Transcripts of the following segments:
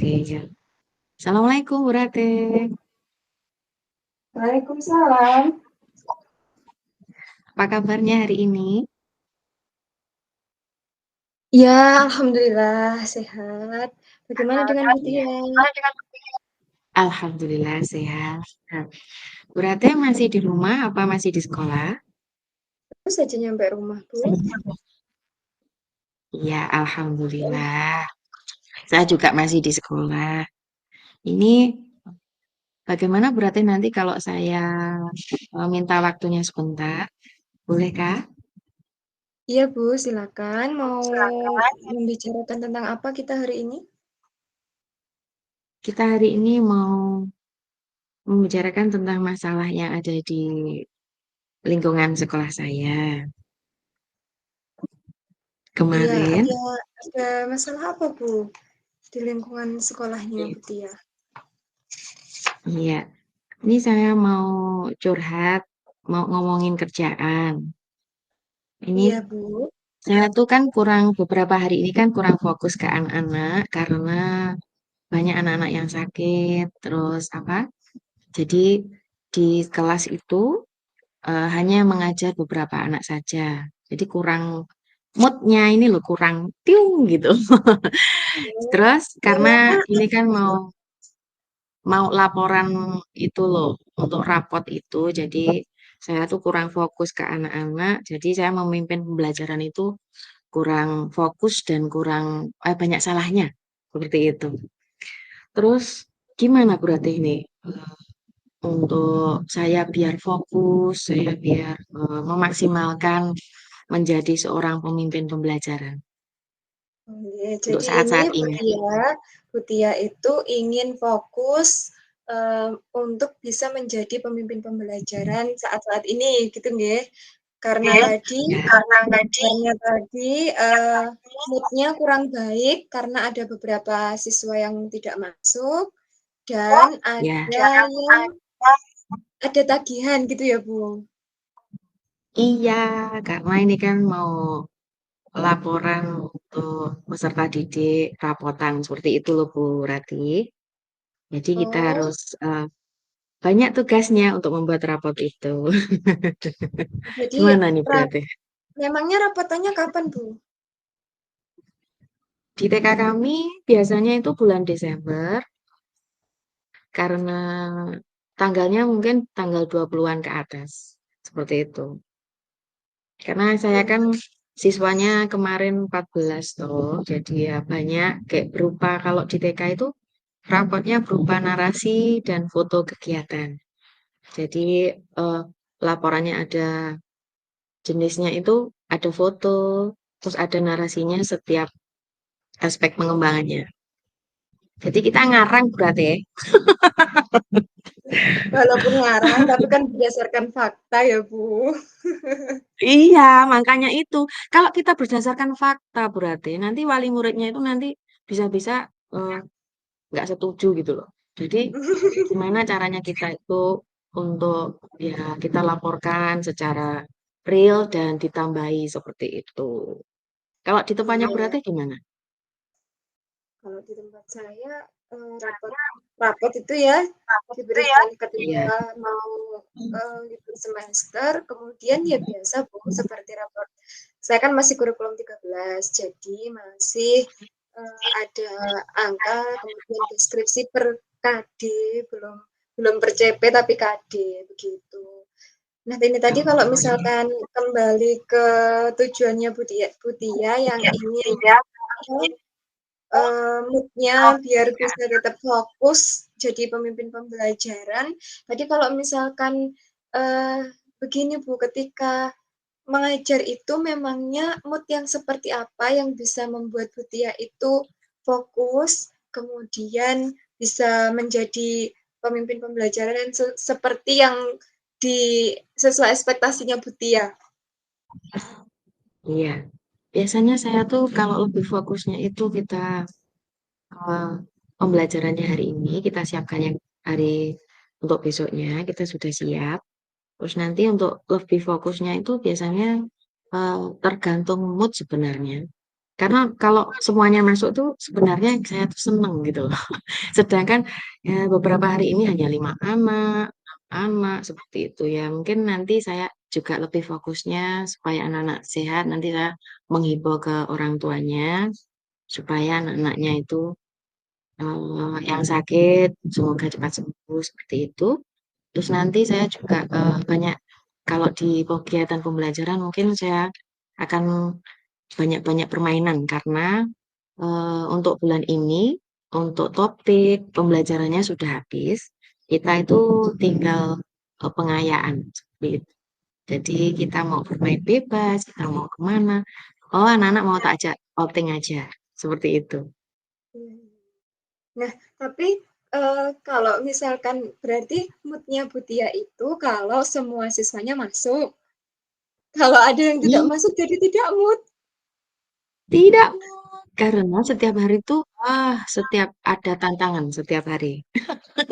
Oke, ya. Assalamualaikum Bu Rate. Waalaikumsalam. Apa kabarnya hari ini? Ya, alhamdulillah sehat. Bagaimana dengan Bu Iya. Tia? Alhamdulillah sehat. Nah, Bu Rate masih di rumah apa masih di sekolah? Baru saja nyampe rumah, Bu. Iya, alhamdulillah. Saya juga masih di sekolah. Ini bagaimana Bu Rate nanti kalau saya minta waktunya sebentar? Bolehkah? Iya, Bu, silakan. Mau membicarakan tentang apa kita hari ini? Kita hari ini mau membicarakan tentang masalah yang ada di lingkungan sekolah saya. Iya, Kemarin, ada masalah apa, Bu, di lingkungan sekolahnya Bu Tia? iya, ini saya mau curhat, mau ngomongin kerjaan. Ini Iya, Bu. saya tuh kan beberapa hari ini kan kurang fokus ke anak-anak karena banyak anak-anak yang sakit. Terus apa? Jadi di kelas itu hanya mengajar beberapa anak saja. Jadi kurang moodnya ini loh kurang tiung gitu. Oh, Terus karena memangnya ini kan mau laporan itu loh untuk rapot itu, jadi saya tuh kurang fokus ke anak-anak, jadi saya memimpin pembelajaran itu kurang fokus dan banyak salahnya seperti itu. Terus gimana berarti ini untuk saya biar fokus, saya biar memaksimalkan menjadi seorang pemimpin pembelajaran Oke, untuk jadi ini saat-saat ini. Bu Tia itu ingin fokus untuk bisa menjadi pemimpin pembelajaran saat-saat ini, gitu nggih? Karena tadi Ya, karena tadi mood-nya kurang baik karena ada beberapa siswa yang tidak masuk dan ya, ada tagihan gitu ya, Bu? iya, karena ini kan mau laporan untuk peserta didik, rapotan seperti itu loh Bu Rati. Jadi kita Oh, harus banyak tugasnya untuk membuat rapot itu. jadi Gimana nih rap berarti? memangnya rapatannya kapan, Bu? Di TK kami biasanya itu bulan Desember karena tanggalnya mungkin tanggal 20-an ke atas. Seperti itu. Karena saya kan siswanya kemarin 14 toh, jadi ya banyak kayak berupa kalau di TK itu rapotnya berupa narasi dan foto kegiatan. Jadi eh, laporannya ada jenisnya itu ada foto, terus ada narasinya setiap aspek pengembangannya. Jadi kita ngarang berarti ya. Walaupun ngarang, tapi kan berdasarkan fakta ya, Bu. Iya, makanya itu. Kalau kita berdasarkan fakta berarti nanti wali muridnya itu nanti bisa-bisa eh, nggak setuju gitu loh. Jadi gimana caranya kita itu untuk ya kita laporkan secara real dan ditambahi seperti itu. Kalau di tempatnya Iya, berarti gimana? kalau di tempat saya rapot rapot itu ya diberikan Iya. ketika mau libur semester, kemudian ya biasa Bu, seperti rapot. Saya kan masih kurikulum 13, jadi masih ada angka, kemudian deskripsi per KD, belum belum per CP tapi KD begitu. Nah, ini tadi kalau Oh, jadi misalkan kembali ke tujuannya Butia yang ingin mood-nya biar bisa tetap fokus jadi pemimpin pembelajaran. Tadi kalau misalkan begini Bu, ketika mengajar itu memangnya mood yang seperti apa yang bisa membuat Butia itu fokus, kemudian bisa menjadi pemimpin pembelajaran yang seperti yang di sesuai ekspektasinya Butia. iya. Biasanya saya tuh kalau lebih fokusnya itu kita eh, pembelajarannya hari ini kita siapkan yang hari untuk besoknya kita sudah siap. Terus nanti untuk lebih fokusnya itu biasanya tergantung mood sebenarnya. Karena kalau semuanya masuk tuh sebenarnya saya tuh seneng gitu loh. Sedangkan ya beberapa hari ini hanya 5 anak, 6 anak seperti itu ya. Mungkin nanti saya juga lebih fokusnya supaya anak-anak sehat, nanti saya menghimbau ke orang tuanya supaya anak-anaknya itu yang sakit semoga cepat sembuh seperti itu. Terus nanti saya juga banyak kalau di kegiatan pembelajaran mungkin saya akan banyak-banyak permainan karena untuk bulan ini untuk topik pembelajarannya sudah habis. Kita itu tinggal pengayaan seperti itu. Jadi kita mau bermain bebas, kita mau kemana. Oh, anak-anak mau tak ajak outing aja. Seperti itu. Nah, tapi, kalau misalkan berarti mood-nya Mutia itu kalau semua siswanya masuk, kalau ada yang tidak Ih, masuk jadi tidak mood. tidak, karena setiap hari itu, setiap ada tantangan setiap hari.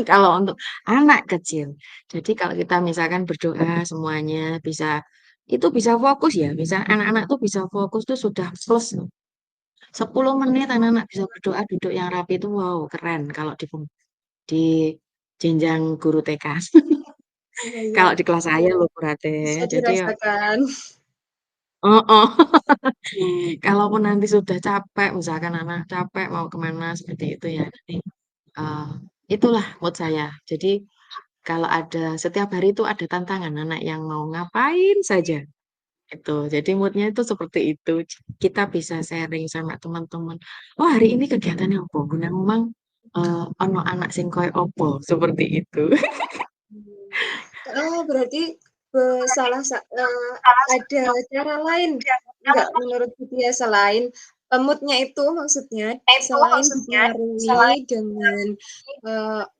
Kalau untuk anak kecil. Jadi kalau kita misalkan berdoa semuanya itu bisa fokus ya, bisa anak-anak tuh bisa fokus tuh sudah plus 10 menit anak-anak bisa berdoa duduk yang rapi itu wow keren kalau di jenjang guru TK. Iya iya, Kalau di kelas saya loh berarti. bisa Jadi ya, dirasakan. oh. Kalaupun nanti sudah capek, misalkan anak capek mau kemana seperti itu ya. Nanti, eh, itulah mood saya. Jadi kalau ada setiap hari itu ada tantangan anak yang mau ngapain saja itu. Jadi moodnya itu seperti itu. Kita bisa sharing sama teman-teman. Oh hari ini kegiatannya apa? Guna memang ono anak sing koyo opo seperti itu. Berarti, ada cara lain nggak menurut Mutia selain, mood-nya itu maksudnya, selain dipengaruhi dengan,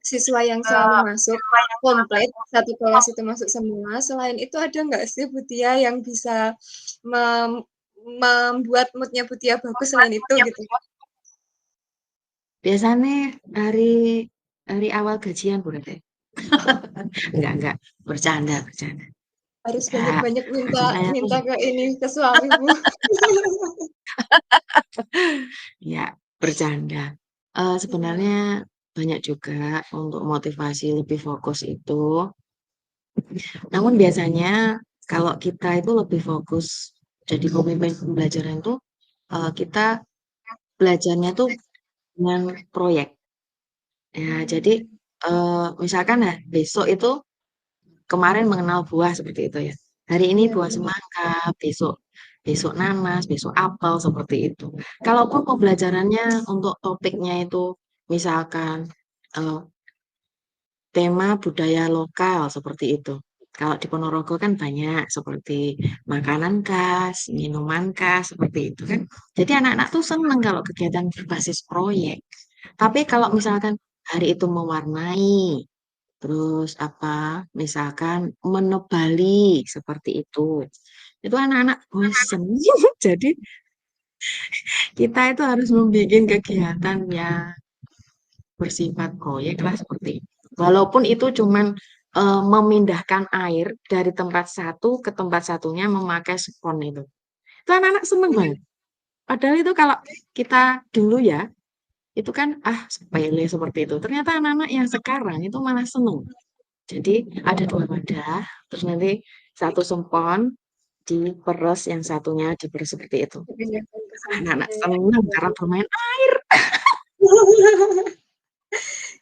siswa yang selalu masuk komplit, satu kelas itu masuk semua, selain itu ada nggak sih Mutia yang bisa mem membuat mood-nya Mutia bagus selain itu gitu? Biasanya hari hari awal gajian berarti. Enggak, bercanda. Harus Enggak, banyak-banyak minta maksud saya tuh minta ke ini, ke suami, Bu. ya bercanda. Iya. Sebenarnya banyak juga untuk motivasi lebih fokus itu. Namun biasanya kalau kita itu lebih fokus jadi pemimpin pembelajaran itu kita belajarnya tuh dengan proyek. Ya, jadi Mmm, misalkan ya besok itu kemarin mengenal buah seperti itu ya. Hari ini iya buah iya. semangka, besok besok nanas, besok apel seperti itu. Kalaupun pembelajarannya untuk topiknya itu misalkan eh, tema budaya lokal seperti itu. Kalau di Ponorogo kan banyak seperti makanan khas, minuman khas seperti itu kan. Jadi anak-anak tuh seneng kalau kegiatan berbasis proyek. Tapi kalau misalkan hari itu mewarnai, terus apa, misalkan menebali seperti itu. Itu anak-anak bosen. Jadi kita itu harus membuat kegiatan yang bersifat proyek lah seperti itu. Walaupun itu cuman memindahkan air dari tempat satu ke tempat satunya memakai spons itu. Itu anak-anak seneng banget. Padahal itu kalau kita dulu ya, itu kan sepele seperti itu. Ternyata anak-anak yang sekarang itu malah seneng. Jadi ada dua wadah, terus nanti satu sempon diperes, yang satunya diperes seperti itu. Dipindahkan ke sana. Anak-anak Iya iya, seneng bener karena bener. bermain.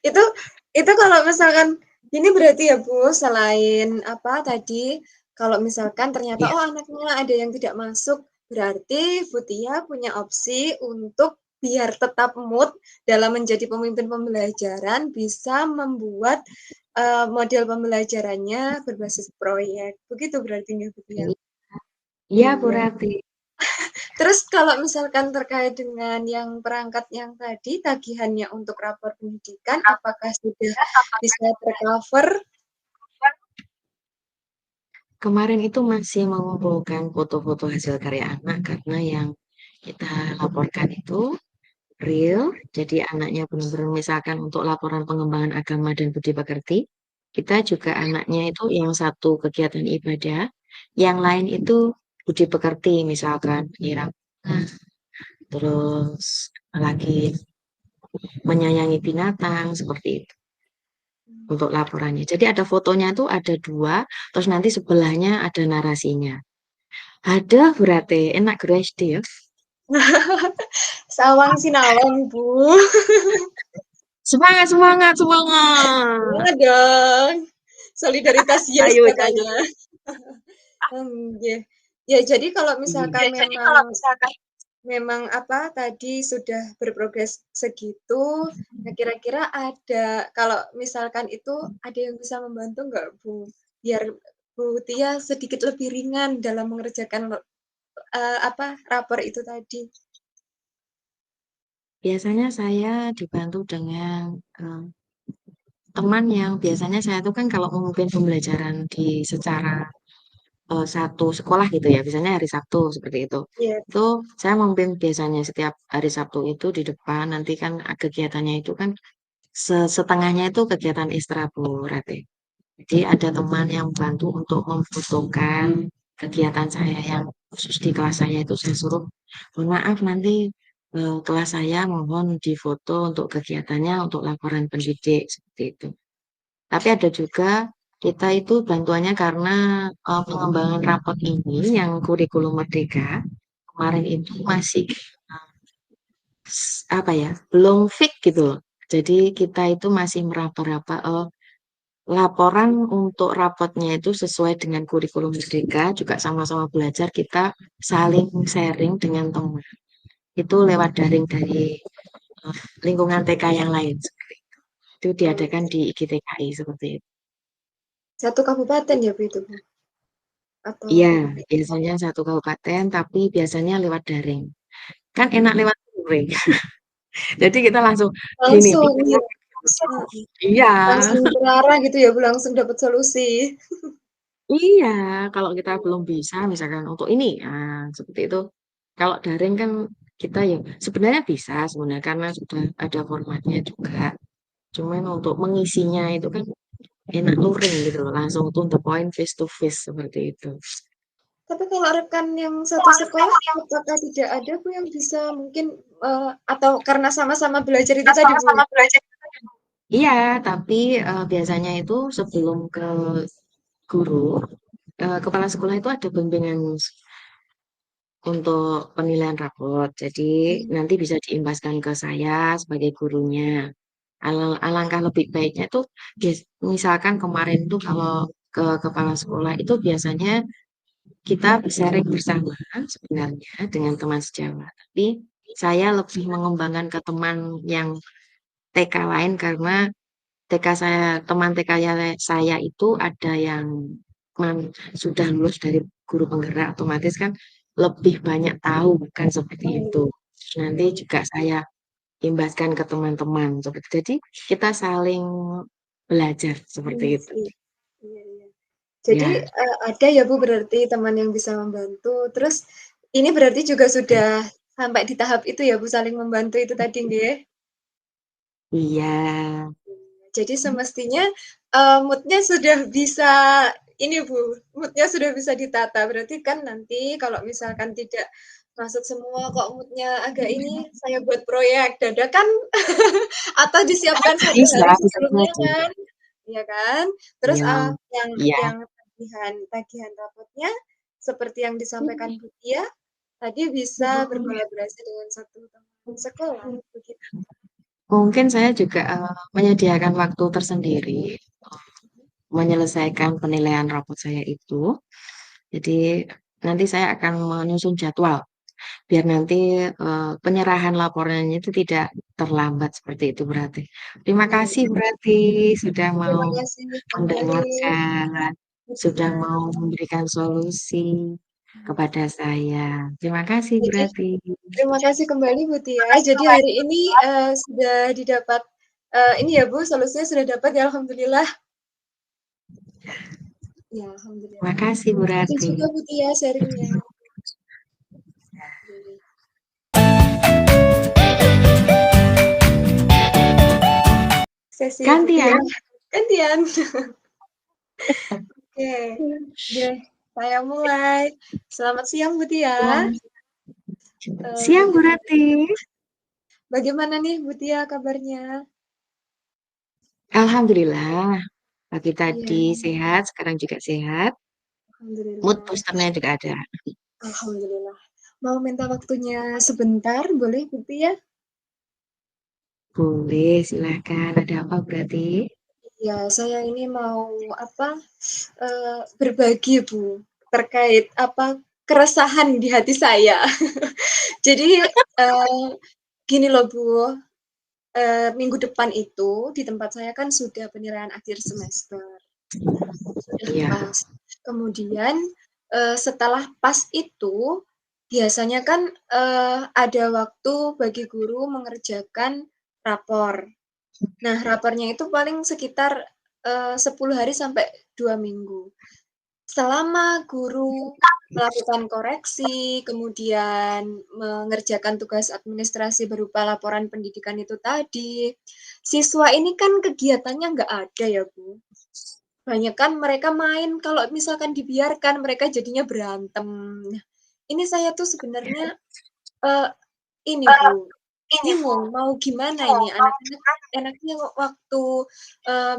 Itu itu kalau misalkan ini berarti ya, Bu, selain apa tadi, kalau misalkan ternyata, Iya, oh anaknya ada yang tidak masuk, berarti Bu Tia punya opsi untuk biar tetap mood dalam menjadi pemimpin pembelajaran, bisa membuat, model pembelajarannya berbasis proyek. Begitu berarti ya, Bu Tia? iya Bu Iya. Rati. Terus kalau misalkan terkait dengan yang perangkat yang tadi, tagihannya untuk rapor pendidikan, apakah sudah bisa ter-cover? Kemarin itu masih mengumpulkan foto-foto hasil karya anak karena yang kita laporkan itu real. Jadi anaknya benar-benar misalkan untuk laporan pengembangan agama dan budi pekerti, kita juga anaknya itu yang satu kegiatan ibadah, yang lain itu budi pekerti misalkan penyiram, terus lagi menyayangi binatang, seperti itu untuk laporannya. Jadi ada fotonya tuh ada 2, terus nanti sebelahnya ada narasinya. Ada berarti enak guru SD ya. Sawang sinawang, Bu. Semangat, semangat, semangat. Semangat dong. Solidaritas yes Ayo, ayo. katanya. Ya. Ya, jadi kalau misalkan memang apa tadi sudah berprogres segitu, nah kira-kira ada kalau misalkan itu ada yang bisa membantu nggak, Bu? Biar Bu Tia sedikit lebih ringan dalam mengerjakan apa rapor itu tadi. Biasanya saya dibantu dengan teman yang biasanya saya tuh kan kalau memimpin pembelajaran di secara satu sekolah gitu ya, biasanya hari Sabtu seperti itu. Iya. Itu saya memimpin biasanya setiap hari Sabtu itu di depan nanti kan kegiatannya itu kan setengahnya itu kegiatan ekstra Bu Rati. Jadi ada teman yang bantu untuk memfotokan kegiatan saya yang khusus di kelas saya itu saya suruh, mohon maaf nanti kelas saya mohon difoto untuk kegiatannya untuk laporan pendidik seperti itu. Tapi ada juga kita itu bantuannya karena pengembangan rapot ini yang kurikulum merdeka kemarin itu masih apa ya belum fix gitu loh. Jadi kita itu masih meraba-raba laporan untuk rapotnya itu sesuai dengan kurikulum merdeka juga sama-sama belajar kita saling sharing dengan teman itu lewat daring dari lingkungan TK yang lain seperti itu diadakan di IGTKI seperti itu. Satu kabupaten ya Bu itu, Bu? Atau Iya, biasanya satu kabupaten, tapi biasanya lewat daring. Kan enak lewat daring. Jadi kita langsung gini, langsung ya. iya, Langsung terarah gitu ya Bu, langsung dapat solusi. iya. Kalau kita belum bisa, misalkan untuk ini, seperti itu. Kalau daring kan kita ya sebenarnya bisa sebenarnya karena sudah ada formatnya juga. Cuman untuk mengisinya itu kan enak luring gitu loh, langsung to the point face to face seperti itu. Tapi kalau rekan yang satu sekolah, apakah tidak ada Bu yang bisa mungkin atau karena sama-sama belajar itu tadi Bu? Iya, tapi biasanya itu sebelum ke guru, kepala sekolah itu ada bimbingan untuk penilaian raport. Jadi nanti bisa diimbaskan ke saya sebagai gurunya. Alangkah lebih baiknya tuh, misalkan kemarin tuh kalau ke kepala sekolah itu biasanya kita sharing bersama sebenarnya dengan teman sejawat. Tapi saya lebih mengembangkan ke teman yang TK lain karena TK saya, teman TK saya itu ada yang sudah lulus dari guru penggerak, otomatis kan lebih banyak tahu, bukan seperti itu. Terus nanti juga saya imbaskan ke teman-teman, seperti jadi kita saling belajar seperti itu. Iya, iya. Jadi Ya, ada ya Bu berarti teman yang bisa membantu. Terus ini berarti juga sudah sampai di tahap itu ya Bu saling membantu itu tadi nggih? iya, Jadi semestinya, mood-nya sudah bisa ini Bu, mood-nya sudah bisa ditata. Berarti kan nanti kalau misalkan tidak masuk semua, kok mood-nya agak ini, saya buat proyek dadakan atau disiapkan satu bisa, hari bisa sebelumnya saja. kan, iya kan? Terus, Ya, yang iya. yang tagihan rapotnya seperti yang disampaikan Bu Tia, tadi bisa berkolaborasi dengan satu teman sekolah, begitu. Mungkin saya juga menyediakan waktu tersendiri menyelesaikan penilaian rapot saya itu. Jadi nanti saya akan menyusun jadwal biar nanti penyerahan laporannya itu tidak terlambat seperti itu berarti. Terima Iya. kasih berarti sudah mau Terima kasih kembali, mendengarkan, sudah Mutia. mau memberikan solusi kepada saya. Terima kasih Jadi berarti. terima kasih kembali Bu Tia. Jadi hari ini, sudah didapat, ini ya Bu, solusinya sudah dapat ya alhamdulillah. Ya Terima alhamdulillah. kasih Bu Terima kasih Rati. juga Bu Tia sharing-nya. Oke. Sesi Gantian. ya, gantian. Oke, deh saya mulai. Selamat siang Bu Tia. Siang Bu Bagaimana Rati. bagaimana nih Bu Tia kabarnya? Alhamdulillah. Pagi Iya, tadi sehat, sekarang juga sehat. Mood alhamdulillah. boosternya juga ada. Alhamdulillah. Mau minta waktunya sebentar, boleh Bu Tia? Boleh, silakan. Ada apa berarti? Iya, saya ini mau apa, berbagi Bu, terkait apa, keresahan di hati saya. Jadi, gini loh Bu, minggu depan itu di tempat saya kan sudah penilaian akhir semester. Sudah Iya. pas. Kemudian, setelah pas itu, biasanya kan, ada waktu bagi guru mengerjakan rapor. Nah, rapornya itu paling sekitar, 10 hari sampai 2 minggu. Selama guru melakukan koreksi, kemudian mengerjakan tugas administrasi berupa laporan pendidikan itu tadi, siswa ini kan kegiatannya nggak ada ya, Bu. Banyakan mereka main, kalau misalkan dibiarkan mereka jadinya berantem. Nah, ini saya tuh sebenarnya, eee, ini Bu, bingung mau gimana ini anak-anak enaknya waktu,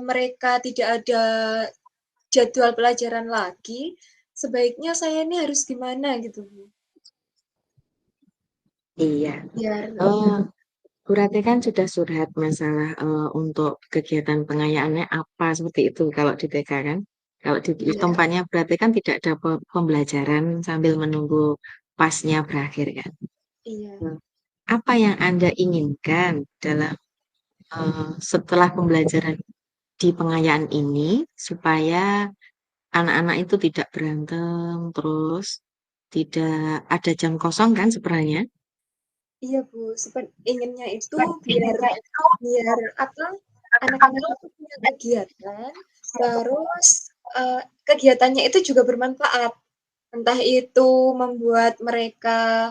mereka tidak ada jadwal pelajaran lagi, sebaiknya saya ini harus gimana gitu Bu, Iya. biar Oh, Bu Rati kan sudah curhat masalah untuk kegiatan pengayaannya apa seperti itu kalau di TK kan. Kalau di iya tempatnya berarti kan tidak ada pembelajaran sambil menunggu pasnya berakhir kan. iya Hmm. Apa yang Anda inginkan dalam setelah pembelajaran di pengayaan ini supaya anak-anak itu tidak berantem, terus tidak ada jam kosong kan sebenarnya? iya Bu, inginnya itu biar biar apa, anak-anak itu punya kegiatan, terus, kegiatannya itu juga bermanfaat. Entah itu membuat mereka,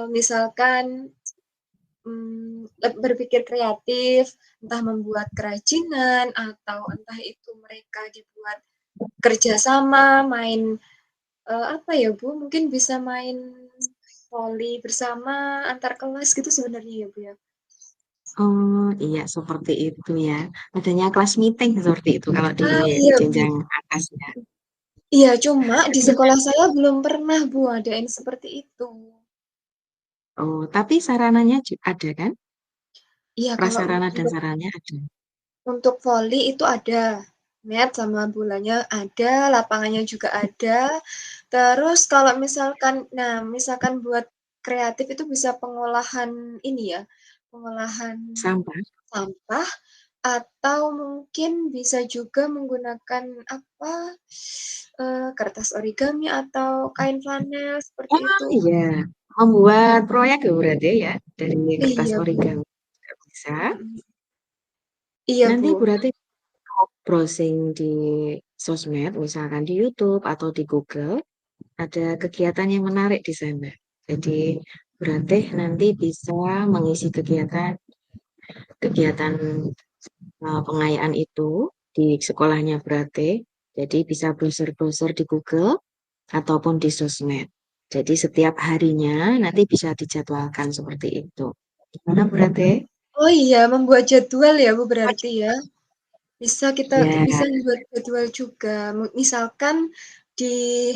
misalkan, berpikir kreatif, entah membuat kerajinan, atau entah itu mereka dibuat kerja sama, main, apa ya Bu, mungkin bisa main voli bersama antar kelas gitu sebenarnya ya Bu ya? Oh iya seperti itu ya. Adanya kelas meeting seperti itu kalau di Iya Bu. jenjang atas ya. Iya, cuma di sekolah saya belum pernah Bu adain seperti itu. Oh tapi sarananya ada kan? Iya, kalau Prasarana dan untuk sarannya ada. voli itu ada, net sama bolanya ada, lapangannya juga ada. Terus kalau misalkan nah, misalkan buat kreatif itu bisa pengolahan ini ya, pengolahan Sampah. sampah atau mungkin bisa juga menggunakan apa, kertas origami atau kain flanel seperti Oh itu. iya. Membuat proyek ya berarti ya dari kertas Iya, Bu. origami juga bisa. Mhm. Iya, Nanti Bu. berarti browsing di sosmed, misalkan di YouTube atau di Google, ada kegiatan yang menarik di sana. Jadi berarti nanti bisa mengisi kegiatan kegiatan pengayaan itu di sekolahnya berarti. Jadi bisa browser-browser di Google ataupun di sosmed. Jadi setiap harinya nanti bisa dijadwalkan seperti itu. Gimana berarti? Oh iya, membuat jadwal ya, Bu, berarti ya? Ya, Bisa membuat jadwal juga. Misalkan di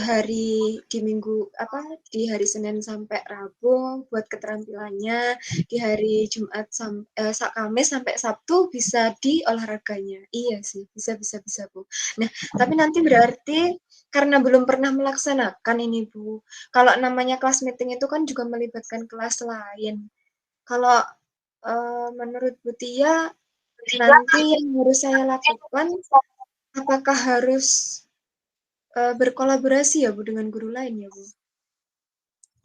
di minggu apa, di hari Senin sampai Rabu buat keterampilannya, di hari Jumat Kamis sampai Sabtu bisa di olahraganya. Iya sih, bisa, Bu. Nah, tapi nanti berarti karena belum pernah melaksanakan ini, Bu, kalau namanya kelas meeting itu kan juga melibatkan kelas lain. Kalau, menurut Bu Tia, nanti yang harus saya lakukan, apakah harus, berkolaborasi ya Bu, dengan guru lain ya Bu?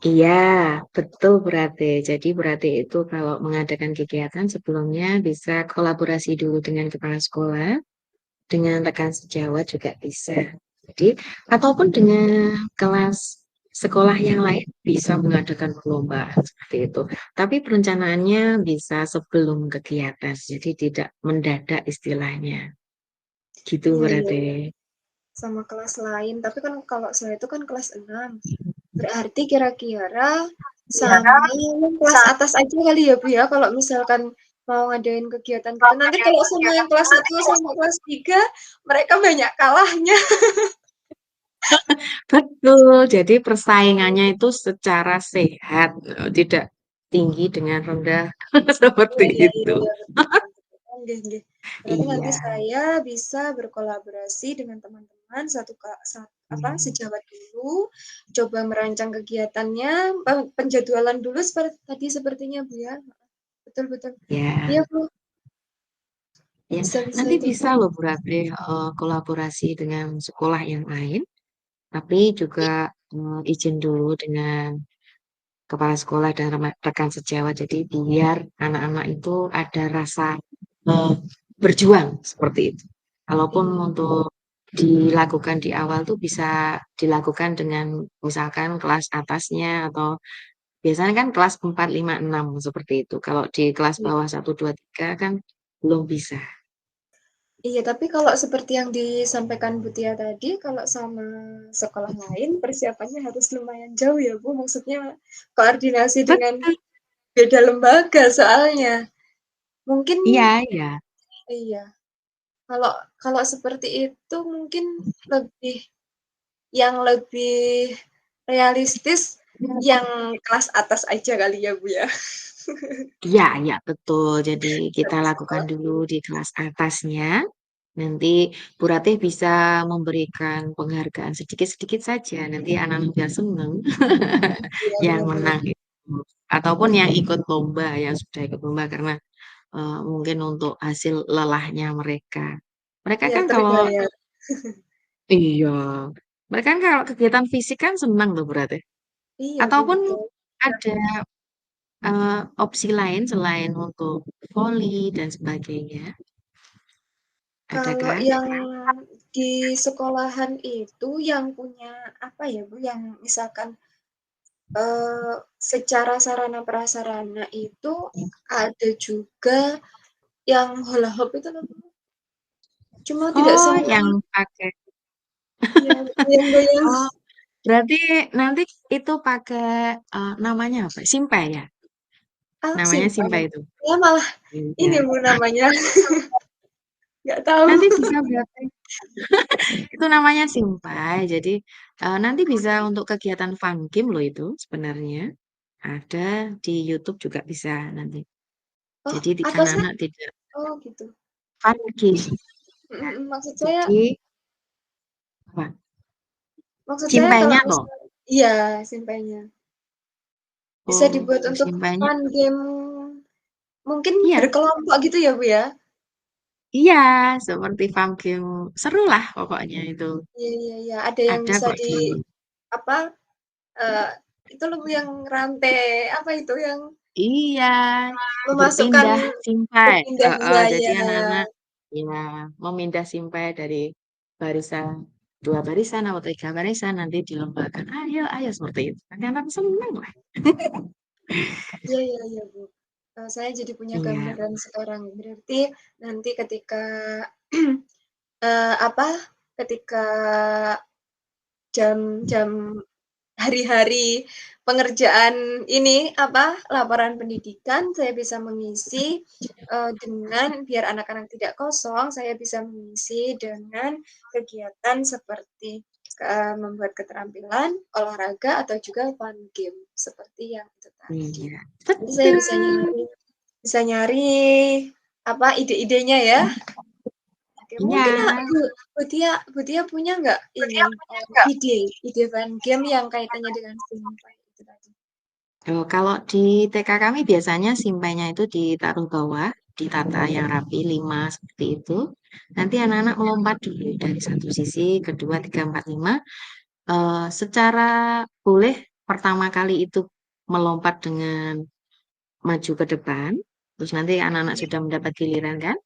iya, betul berarti. Jadi berarti itu kalau mengadakan kegiatan sebelumnya bisa kolaborasi dulu dengan kepala sekolah, dengan rekan sejawat juga bisa. Jadi, ataupun dengan kelas sekolah yang lain bisa mengadakan perlombaan seperti itu. Tapi perencanaannya bisa sebelum kegiatan, jadi tidak mendadak istilahnya. Gitu Iya iya berarti. iya, sama kelas lain, tapi kan kalau saya itu kan kelas 6, berarti kira-kira Sama yang kelas atas aja kali ya, Bu, ya, kalau misalkan mau ngadain kegiatan gitu. Nanti kalau sama yang kelas 1 sama kelas 3 mereka banyak kalahnya. Betul, jadi persaingannya itu secara sehat, tidak tinggi dengan rendah, seperti Iya iya iya itu. iya, betul betul betul. Oh, nggih nggih. Berarti nanti Iya, saya bisa berkolaborasi dengan teman-teman apa, mmm, sejawat dulu, coba merancang kegiatannya, penjadwalan dulu seperti tadi sepertinya, Bu, ya. Betul betul. ya. Iya, Bu, Ya, bisa bisa nanti itu. bisa loh berarti kolaborasi dengan sekolah yang lain, tapi juga izin dulu dengan kepala sekolah dan rekan sejawat. Jadi biar anak-anak itu ada rasa eh, berjuang seperti itu. Kalaupun Iya. untuk dilakukan di awal tuh bisa dilakukan dengan misalkan kelas atasnya atau biasanya kan kelas 4, 5, 6 seperti itu. Kalau di kelas Iya. bawah 1, 2, 3 kan belum bisa. Iya, tapi kalau seperti yang disampaikan Bu Tia tadi, kalau sama sekolah lain persiapannya harus lumayan jauh ya, Bu? Maksudnya koordinasi dengan Betul. beda lembaga soalnya. Mungkin Iya, iya. iya, kalau kalau seperti itu mungkin lebih lebih realistis yang kelas atas aja kali ya, Bu, ya? Iya, iya, betul. Jadi kita Satu lakukan sekolah dulu dulu. di kelas atasnya. Nanti Bu Ratih bisa memberikan penghargaan sedikit-sedikit saja. Nanti anak-anak biar seneng Iya, yang benar benar. menang itu. Ataupun yang ikut lomba, yang sudah ikut lomba karena mungkin untuk hasil lelahnya mereka. Mereka Biar kan kalau terbayar. iya, mereka kan kalau kegiatan fisik kan senang loh berarti. Iya, Bu, Ataupun betul. ada opsi lain selain untuk voli dan sebagainya, Kalau adakah? yang di sekolahan itu yang punya, apa ya, Bu, yang misalkan, secara sarana prasarana itu ada juga yang hula hoop itu loh, Bu. Cuma tidak Oh, semua yang pakai iya, goyang-goyang. oh, berarti nanti itu pakai, namanya apa? Simpai ya? Ah, Namanya simpan. Simpai itu? Saya malah ini, Iya. Bu, namanya, nggak tahu. Nanti bisa berarti itu namanya Simpai. Jadi, nanti bisa untuk kegiatan fun game loh itu sebenarnya. Ada di YouTube juga bisa nanti. Oh, Jadi apa sih? anak-anak tidak Oh, gitu. fun game. Mhm mhm, Jadi apa? maksud saya kalau Simpainya toh? misal iya, simpelnya. Bisa Oh, dibuat untuk simpainya fun game mungkin iya. berkelompok gitu ya, Bu, ya? Iya, seperti fun game. Serulah pokoknya itu. Iya iya iya, ada yang Ada bisa kok di di apa, eee, itu loh, Bu, yang rantai, apa itu, yang iya, memasukkan berpindah simpai. berpindah Heeh, iya jadi iya. anak-anak ya memindah simpai dari barisan 2 barisan atau 3 barisan nanti dilombakan. Ayo, ayo seperti itu. Nanti anak seneng lah. Iya iya iya, Bu. Saya jadi punya Iya. gambaran sekarang. Berarti nanti ketika, apa, ketika jam-jam hari-hari pengerjaan ini, apa, laporan pendidikan, saya bisa mengisi, dengan biar anak-anak tidak kosong, saya bisa mengisi dengan kegiatan seperti, membuat keterampilan, olahraga, atau juga fun game, seperti yang itu tadi. Iya. Nanti saya Betul. bisa nyari, apa, ide-idenya ya. Oke, Iya. mungkin, Bu Tia punya nggak ini, ide fun game yang kaitannya dengan simpai itu tadi? Oh, kalau di TK kami biasanya simpainya itu ditaruh bawah, ditata yang rapi 5 seperti itu. Nanti anak-anak melompat dulu dari satu sisi, kedua, tiga, empat, lima. Secara boleh pertama kali itu melompat dengan maju ke depan, terus nanti anak-anak Iya sudah mendapat giliran kan,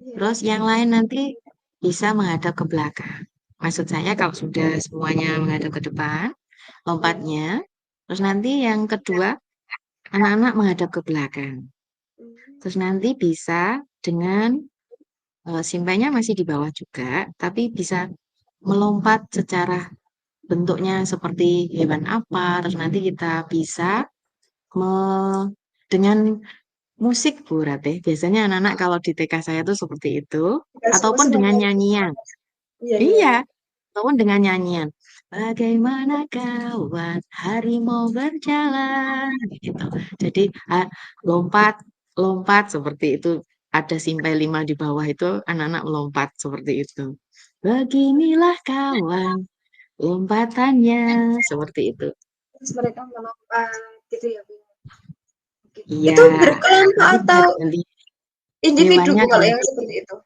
iya terus iya. yang lain nanti bisa menghadap ke belakang. Maksud saya kalau sudah semuanya menghadap ke depan, Iya. lompatnya, terus nanti yang kedua anak-anak menghadap ke belakang. Mmm, Terus nanti bisa dengan simpainya masih di bawah juga, tapi bisa melompat secara bentuknya seperti hewan apa, terus nanti kita bisa dengan musik Bu Ratih. Biasanya anak-anak kalau di TK saya tuh seperti itu, Dikasih ataupun musik dengan langsung. nyanyian. Iya, iya, Iya, iya. ataupun dengan nyanyian. Bagaimana kawan hari mau berjalan gitu. Jadi lompat, lompat seperti itu. Ada simpai 5 di bawah itu anak-anak melompat seperti itu. Beginilah kawan, lompatannya seperti itu. Terus mereka melompat gitu ya, Bu. Oke. Iya, Itu berkelompok nanti atau ganti individu hewannya Bu kalau yang ganti. seperti itu?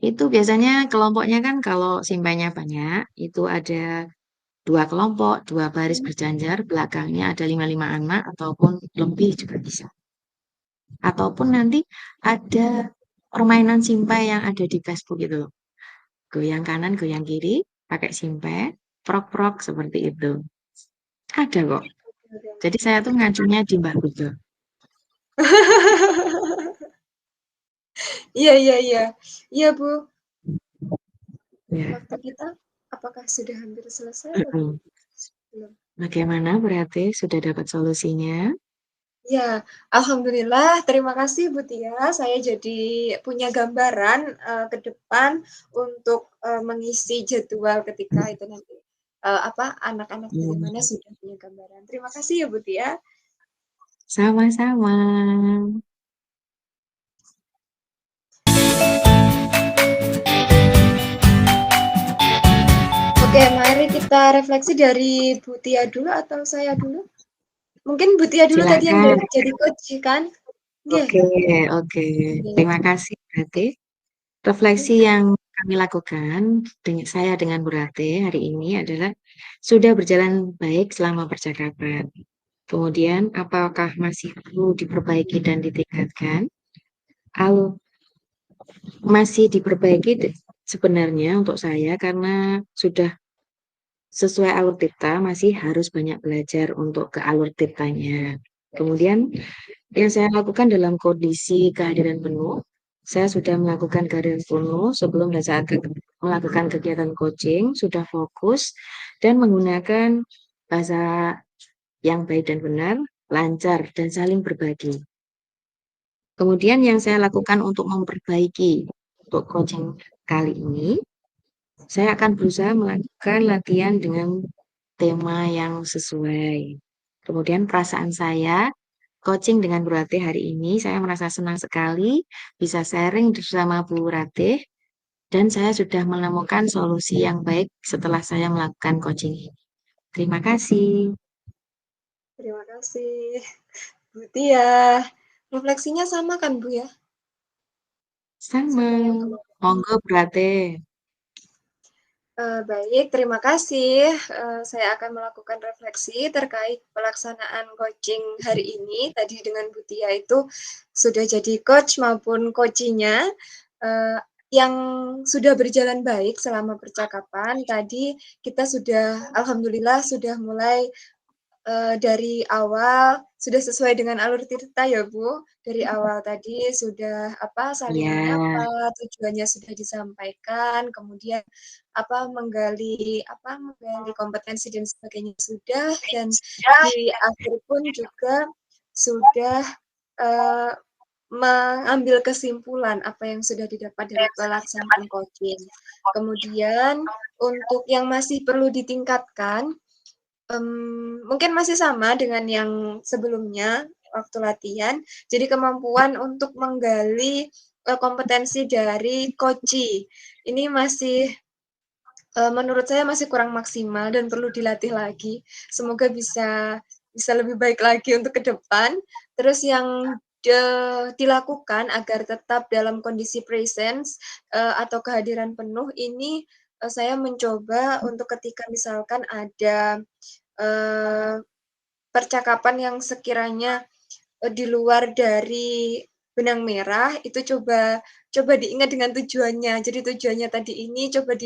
Itu biasanya kelompoknya kan kalau simpainya banyak, itu ada 2 kelompok, 2 baris Hmm. berjanjar, belakangnya ada 5-5 anak ataupun lebih juga bisa. Ataupun nanti ada permainan simpai yang ada di Facebook itu loh. Goyang kanan, goyang kiri, pakai simpai, prok-prok seperti itu. Ada kok. Oke, Jadi oke. saya tuh ngacunya di Mbah Google. Iya, iya, iya. Iya, Bu. Ya. Waktu kita apakah sudah hampir selesai atau Mm-mm. belum? Belum. Bagaimana berarti sudah dapat solusinya? Ya, alhamdulillah. Terima kasih Bu Tia. Saya jadi punya gambaran ke depan untuk mengisi jadwal ketika itu nanti apa anak-anak dari Hmm, mana sudah punya gambaran. Terima kasih ya Bu Tia. sama-sama. Oke, mari kita refleksi dari Bu Tia dulu atau saya dulu? Mungkin Bu Tia dulu tadi yang Silakan. jadi coach kan? Nggih. Oke, oke. Nggih. Terima kasih berarti. Refleksi yang kami lakukan saya dengan Bu Rate hari ini adalah sudah berjalan baik selama percakapan. Kemudian, apakah masih perlu diperbaiki dan ditingkatkan? Masih diperbaiki sebenarnya untuk saya karena sudah sesuai alur tirta, masih harus banyak belajar untuk ke alur tirtanya. Kemudian, yang saya lakukan dalam kondisi kehadiran penuh, saya sudah melakukan kehadiran penuh sebelum dan saat melakukan kegiatan coaching, sudah fokus dan menggunakan bahasa yang baik dan benar, lancar, dan saling berbagi. Kemudian yang saya lakukan untuk memperbaiki untuk coaching kali ini, saya akan berusaha melakukan latihan dengan tema yang sesuai. Kemudian perasaan saya coaching dengan Bu Ratih hari ini, saya merasa senang sekali bisa sharing bersama Bu Ratih dan saya sudah menemukan solusi yang baik setelah saya melakukan coaching ini. Terima kasih. Terima kasih Bu Tia. Refleksinya sama kan Bu ya? Sama. Sama yang kemarin. Monggo Bu Ratih. Baik, terima kasih. Saya akan melakukan refleksi terkait pelaksanaan coaching hari ini. Tadi dengan Bu Tia itu sudah jadi coach maupun coaching-nya, yang sudah berjalan baik selama percakapan. Tadi kita sudah alhamdulillah sudah mulai dari awal sudah sesuai dengan alur tirta ya Bu. Dari awal tadi sudah apa, saling Ya, menyapa, tujuannya sudah disampaikan, kemudian menggali kompetensi dan sebagainya sudah, dan di akhir pun juga sudah, eee, mengambil kesimpulan apa yang sudah didapat dari pelaksanaan coaching. Kemudian untuk yang masih perlu ditingkatkan, mungkin masih sama dengan yang sebelumnya waktu latihan. Jadi kemampuan untuk menggali, kompetensi dari coachee. Ini masih, menurut saya masih kurang maksimal dan perlu dilatih lagi. Semoga bisa bisa lebih baik lagi untuk ke depan. Terus yang dilakukan agar tetap dalam kondisi presence, atau kehadiran penuh ini, saya mencoba untuk ketika misalkan ada eee, percakapan yang sekiranya, di luar dari benang merah, itu coba coba diingat dengan tujuannya. Jadi tujuannya tadi ini coba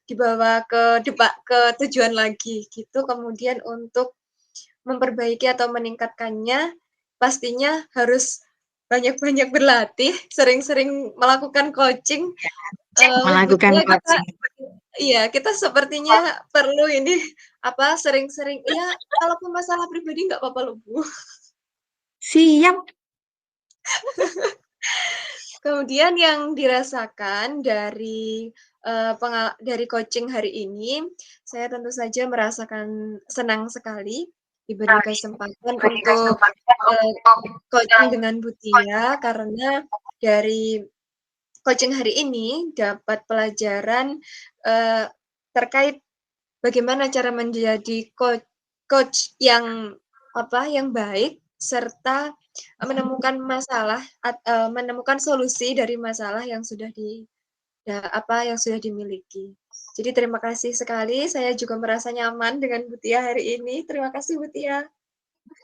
dibawa ke tujuan lagi, gitu. Kemudian untuk memperbaiki atau meningkatkannya, pastinya harus banyak-banyak berlatih, sering-sring melakukan coaching, melakukan buktinya kita coaching. Iya, kita sepertinya perlu ini, apa, sering-sering ya kalaupun masalah pribadi nggak apa-apa loh, Bu. Siap. Kemudian yang dirasakan dari, dari coaching hari ini, saya tentu saja merasakan senang sekali diberi kesempatan untuk, eee, coaching dengan Mutia karena dari coaching hari ini dapat pelajaran, eee, terkait bagaimana cara menjadi coach yang, apa, yang baik serta, menemukan solusi dari masalah yang sudah yang sudah dimiliki. Jadi terima kasih sekali, saya juga merasa nyaman dengan Mutia hari ini. Terima kasih Mutia.